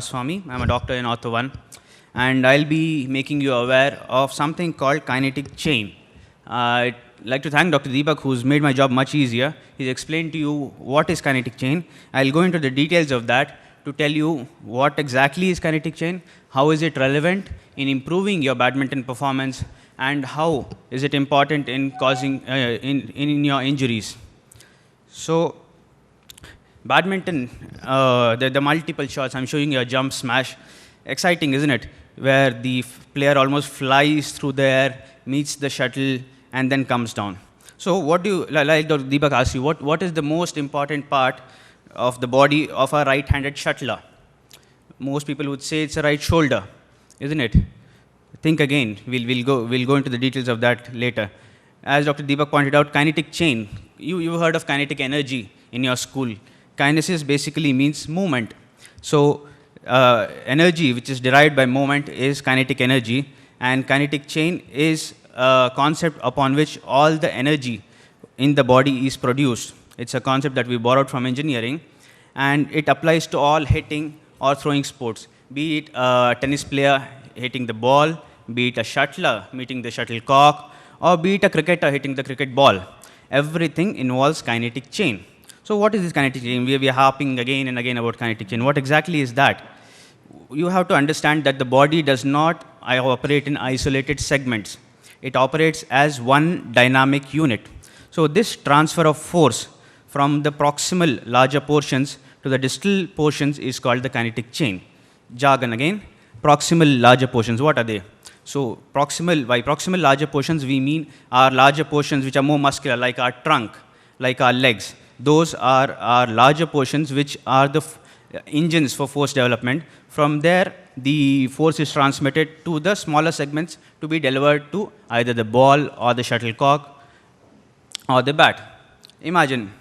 Swami. I'm a doctor in Auto 1, and I'll be making you aware of something called kinetic chain. I'd like to thank Dr. Deepak, who's made my job much easier. He's explained to you what is kinetic chain. I'll go into the details of that to tell you what exactly is kinetic chain, how is it relevant in improving your badminton performance, and how is it important in causing in your injuries. So, badminton, the multiple shots, I'm showing you a jump smash. Exciting, isn't it? Where the player almost flies through the air, meets the shuttle, and then comes down. So what do you, like Dr. Deepak asked you, what is the most important part of the body of a right-handed shuttler? Most people would say it's a right shoulder, isn't it? Think again. We'll go into the details of that later. As Dr. Deepak pointed out, kinetic chain. You've heard of kinetic energy in your school. Kinesis basically means movement. So energy, which is derived by movement, is kinetic energy, and kinetic chain is a concept upon which all the energy in the body is produced. It's a concept that we borrowed from engineering, and it applies to all hitting or throwing sports, be it a tennis player hitting the ball, be it a shuttler meeting the shuttlecock, or be it a cricketer hitting the cricket ball. Everything involves kinetic chain. So what is this kinetic chain? We are harping again and again about kinetic chain. What exactly is that? You have to understand that the body does not operate in isolated segments. It operates as one dynamic unit. So this transfer of force from the proximal larger portions to the distal portions is called the kinetic chain. Jargon again, proximal larger portions, what are they? So by proximal larger portions, we mean our larger portions which are more muscular, like our trunk, like our legs. Those are our larger portions which are the engines for force development. From there, the force is transmitted to the smaller segments to be delivered to either the ball or the shuttlecock or the bat. Imagine,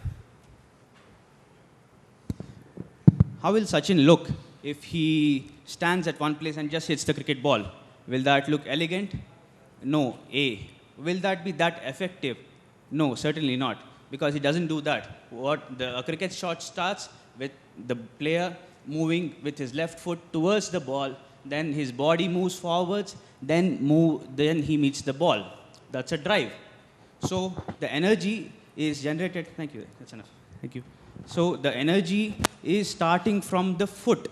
how will Sachin look if he stands at one place and just hits the cricket ball? Will that look elegant? No. A. Will that be that effective? No, certainly not, because he doesn't do that. A cricket shot starts with the player moving with his left foot towards the ball, then his body moves forwards, then he meets the ball. That's a drive. So the energy is generated. Thank you. That's enough. Thank you. So the energy is starting from the foot,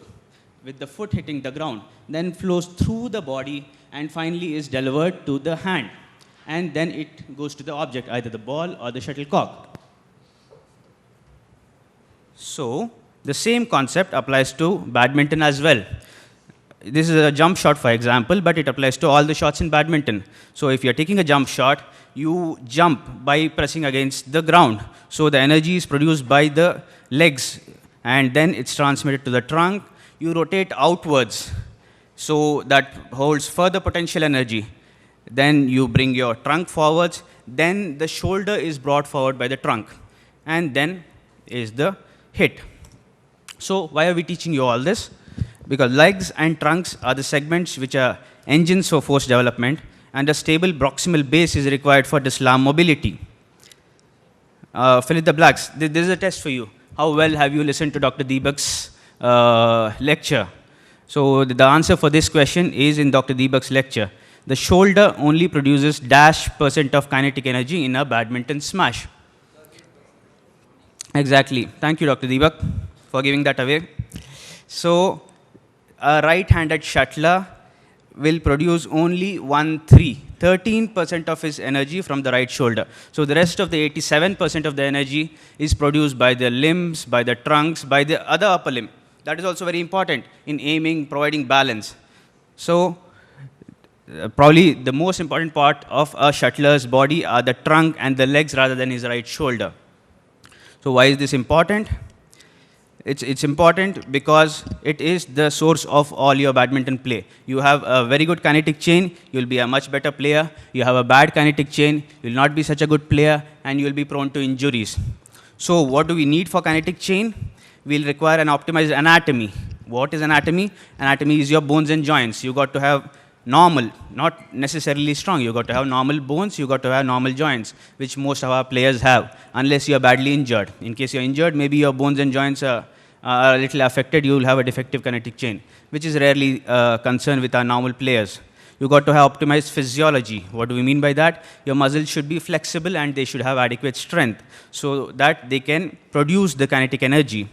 with the foot hitting the ground, then flows through the body and finally is delivered to the hand. And then it goes to the object, either the ball or the shuttlecock. So the same concept applies to badminton as well. This is a jump shot, for example, but it applies to all the shots in badminton. So if you're taking a jump shot, you jump by pressing against the ground. So the energy is produced by the legs, and then it's transmitted to the trunk. You rotate outwards, so that holds further potential energy. Then you bring your trunk forwards, then the shoulder is brought forward by the trunk, and then is the hit. So why are we teaching you all this? Because legs and trunks are the segments which are engines for force development, and a stable proximal base is required for distal arm mobility. Fill in the blanks. This is a test for you. How well have you listened to Dr. Deepak's lecture? So the answer for this question is in Dr. Deepak's lecture. The shoulder only produces -% of kinetic energy in a badminton smash. Exactly. Thank you, Dr. Deepak, for giving that away. So a right-handed shuttler will produce only 13% of his energy from the right shoulder. So the rest of the 87% of the energy is produced by the limbs, by the trunks, by the other upper limb. That is also very important in aiming, providing balance. So probably the most important part of a shuttler's body are the trunk and the legs rather than his right shoulder. So why is this important? It's important because it is the source of all your badminton play. You have a very good kinetic chain, you'll be a much better player. You have a bad kinetic chain, you'll not be such a good player, and you'll be prone to injuries. So what do we need for kinetic chain? We'll require an optimized anatomy. What is anatomy? Anatomy is your bones and joints. You got to have normal, not necessarily strong. You got to have normal bones, you got to have normal joints, which most of our players have, unless you are badly injured. In case you're injured, maybe your bones and joints are a little affected, you will have a defective kinetic chain, which is rarely concerned with our normal players. You got to have optimized physiology. What do we mean by that? Your muscles should be flexible and they should have adequate strength so that they can produce the kinetic energy.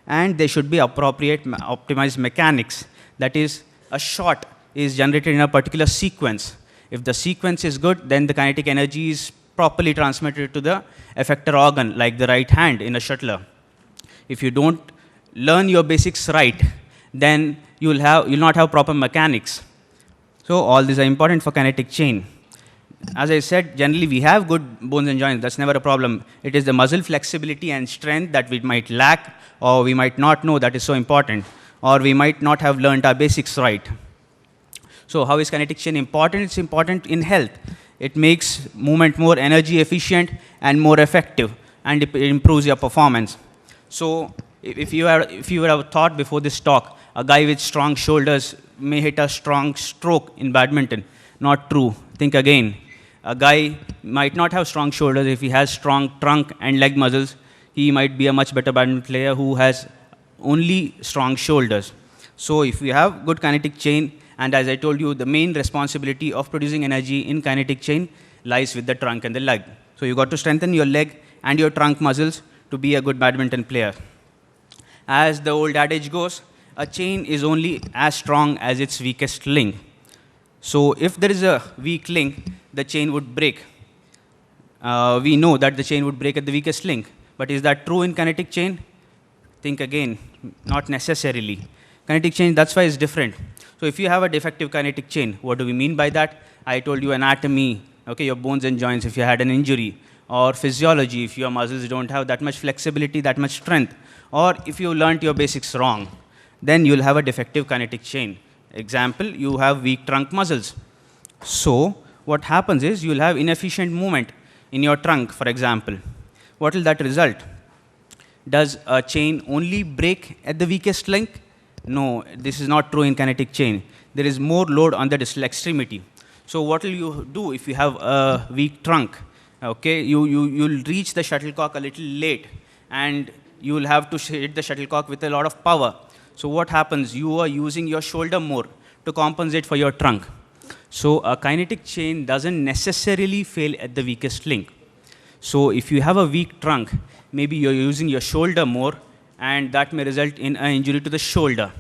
And they should be appropriate optimized mechanics. That is, a shot is generated in a particular sequence. If the sequence is good, then the kinetic energy is properly transmitted to the effector organ, like the right hand in a shuttler. If you don't learn your basics right, then you'll not have proper mechanics. So all these are important for kinetic chain. As I said, generally we have good bones and joints. That's never a problem. It is the muscle flexibility and strength that we might lack, or we might not know that is so important, or we might not have learned our basics right. So how is kinetic chain important? It's important in health. It makes movement more energy efficient and more effective, and it improves your performance. So if you have thought before this talk, a guy with strong shoulders may hit a strong stroke in badminton. Not true. Think again. A guy might not have strong shoulders. If he has strong trunk and leg muscles, he might be a much better badminton player who has only strong shoulders. So if we have good kinetic chain, and as I told you, the main responsibility of producing energy in kinetic chain lies with the trunk and the leg. So you got to strengthen your leg and your trunk muscles to be a good badminton player. As the old adage goes, a chain is only as strong as its weakest link. So if there is a weak link, the chain would break. We know that the chain would break at the weakest link. But is that true in kinetic chain? Think again. Not necessarily. Kinetic chain, that's why it's different. So if you have a defective kinetic chain, what do we mean by that? I told you anatomy, okay, your bones and joints if you had an injury, or physiology if your muscles don't have that much flexibility, that much strength, or if you learnt your basics wrong, then you'll have a defective kinetic chain. Example, you have weak trunk muscles. So what happens is you'll have inefficient movement in your trunk, for example. What will that result? Does a chain only break at the weakest link? No, this is not true in kinetic chain. There is more load on the distal extremity. So what will you do if you have a weak trunk? Okay, you'll reach the shuttlecock a little late, and you will have to hit the shuttlecock with a lot of power. So what happens? You are using your shoulder more to compensate for your trunk. So a kinetic chain doesn't necessarily fail at the weakest link. So if you have a weak trunk, maybe you're using your shoulder more, and that may result in an injury to the shoulder.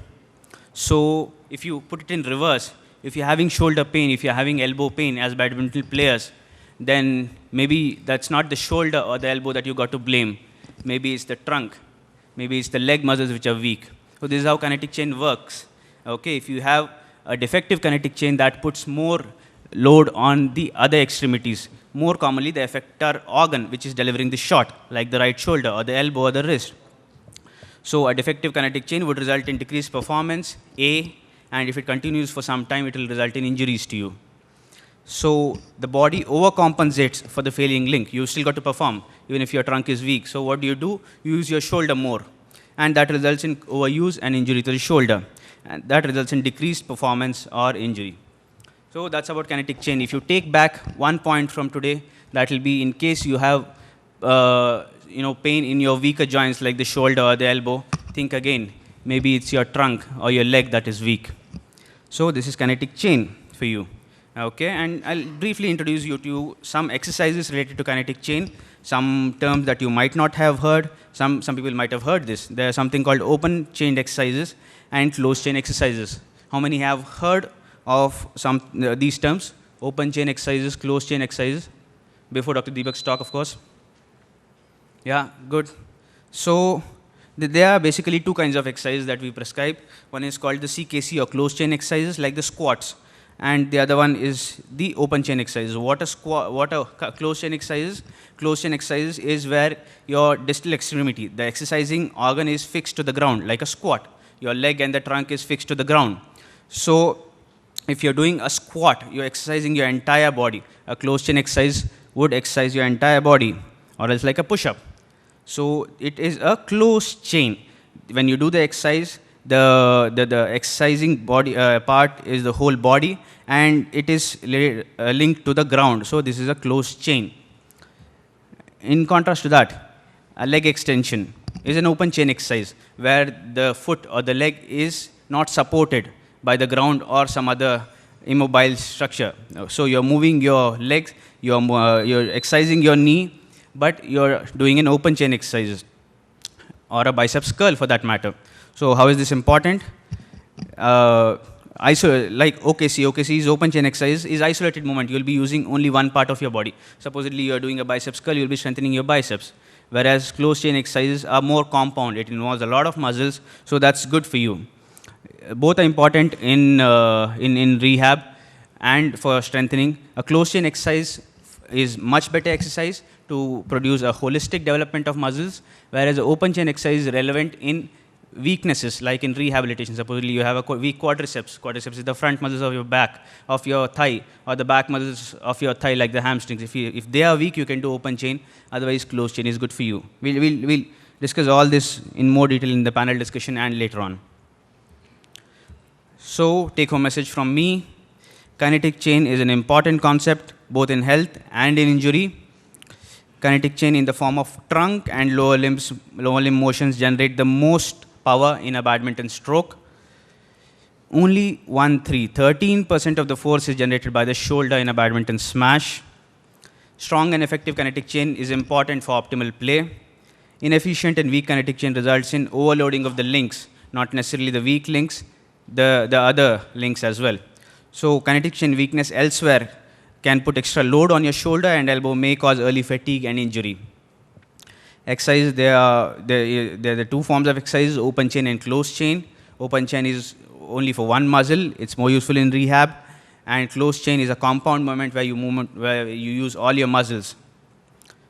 So if you put it in reverse, if you're having shoulder pain, if you're having elbow pain as badminton players, then maybe that's not the shoulder or the elbow that you got to blame. Maybe it's the trunk. Maybe it's the leg muscles which are weak. So this is how kinetic chain works. Okay, if you have a defective kinetic chain, that puts more load on the other extremities, more commonly the effector organ which is delivering the shot, like the right shoulder or the elbow or the wrist. So a defective kinetic chain would result in decreased performance, A, and if it continues for some time, it will result in injuries to you. So the body overcompensates for the failing link. You still got to perform, even if your trunk is weak. So what do? You use your shoulder more. And that results in overuse and injury to the shoulder. And that results in decreased performance or injury. So that's about kinetic chain. If you take back 1 point from today, that will be in case you have pain in your weaker joints like the shoulder or the elbow, think again. Maybe it's your trunk or your leg that is weak. So this is kinetic chain for you. Okay, and I'll briefly introduce you to some exercises related to kinetic chain, some terms that you might not have heard. Some people might have heard this. There's something called open chain exercises and closed chain exercises. How many have heard of these terms? Open chain exercises, closed chain exercises? Before Dr. Deepak's talk, of course. Yeah, good. So there are basically two kinds of exercises that we prescribe. One is called the CKC or closed chain exercises, like the squats. And the other one is the open chain exercises. What are closed chain exercises? Closed chain exercises is where your distal extremity, the exercising organ, is fixed to the ground, like a squat. Your leg and the trunk is fixed to the ground. So if you're doing a squat, you're exercising your entire body. A closed chain exercise would exercise your entire body, or else like a push-up. So it is a closed chain. When you do the exercise, the exercising body part is the whole body, and it is linked to the ground. So this is a closed chain. In contrast to that, a leg extension. is an open chain exercise where the foot or the leg is not supported by the ground or some other immobile structure. So you're moving your legs, you're exercising your knee, but you're doing an open chain exercise or a biceps curl for that matter. So how is this important? Like OKC's open chain exercise is isolated movement. You'll be using only one part of your body. Supposedly you're doing a biceps curl, you'll be strengthening your biceps. Whereas closed chain exercises are more compound. It involves a lot of muscles, so that's good for you. Both are important in rehab and for strengthening. A closed chain exercise is much better exercise to produce a holistic development of muscles, whereas the open chain exercise is relevant in weaknesses, like in rehabilitation. Supposedly you have a weak quadriceps. Quadriceps is the front muscles of your back, of your thigh, or the back muscles of your thigh, like the hamstrings. If they are weak, you can do open chain. Otherwise, closed chain is good for you. We'll discuss all this in more detail in the panel discussion and later on. So, take-home message from me. Kinetic chain is an important concept, both in health and in injury. Kinetic chain in the form of trunk and lower limb motions generate the most power in a badminton stroke. Only 13% of the force is generated by the shoulder in a badminton smash. Strong and effective kinetic chain is important for optimal play. Inefficient and weak kinetic chain results in overloading of the links, not necessarily the weak links, the other links as well. So kinetic chain weakness elsewhere can put extra load on your shoulder and elbow, may cause early fatigue and injury. Exercise, there are the two forms of exercise, open chain and closed chain. Open chain is only for one muscle. It's more useful in rehab. And closed chain is a compound movement where you use all your muscles.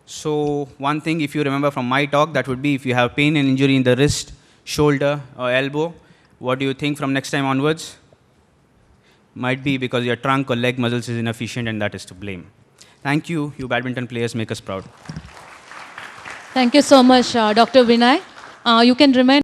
So one thing, if you remember from my talk, that would be if you have pain and injury in the wrist, shoulder, or elbow, what do you think from next time onwards? Might be because your trunk or leg muscles is inefficient, and that is to blame. Thank you. You badminton players make us proud. Thank you so much, Dr. Vinay. You can remain.